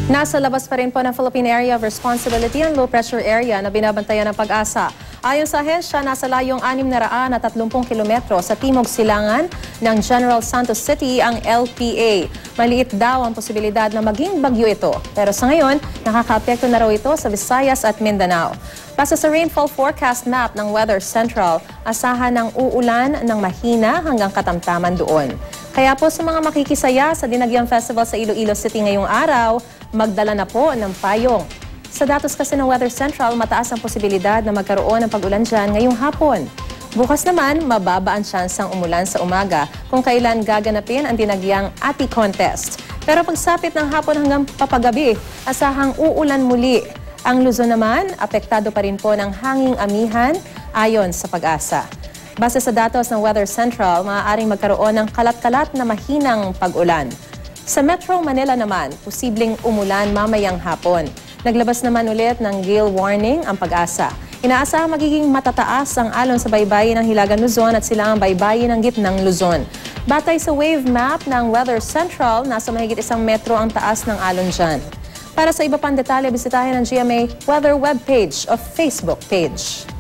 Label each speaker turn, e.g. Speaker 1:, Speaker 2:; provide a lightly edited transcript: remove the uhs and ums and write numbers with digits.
Speaker 1: Nasa labas pa rin po ng Philippine Area of Responsibility ang low pressure area na binabantayan ng Pag-asa. Ayon sa ahensya, nasa layong 630 kilometro sa timog silangan ng General Santos City ang LPA. Maliit daw ang posibilidad na maging bagyo ito. Pero sa ngayon, nakakaapekto na raw ito sa Visayas at Mindanao. Base sa rainfall forecast map ng Weather Central, asahan ng uulan ng mahina hanggang katamtaman doon. Kaya po sa mga makikisaya sa Dinagyang Festival sa Iloilo City ngayong araw, magdala na po ng payong. Sa datos kasi ng Weather Central, mataas ang posibilidad na magkaroon ng pag-ulan dyan ngayong hapon. Bukas naman, mababa ang tsansang umulan sa umaga kung kailan gaganapin ang Dinagyang Ati Contest. Pero pagsapit ng hapon hanggang papagabi, asahang uulan muli. Ang Luzon naman, apektado pa rin po ng hanging amihan ayon sa Pag-asa. Base sa datos ng Weather Central, maaaring magkaroon ng kalat-kalat na mahinang pag-ulan. Sa Metro Manila naman, posibleng umulan mamayang hapon. Naglabas naman ulit ng gale warning ang Pag-asa. Inaasahang magiging matataas ang alon sa baybayin ng Hilagang Luzon at silangang baybayin ng Gitnang Luzon. Batay sa wave map ng Weather Central, nasa mahigit 1 metro ang taas ng alon dyan. Para sa iba pang detalye, bisitahin ang GMA Weather webpage o Facebook page.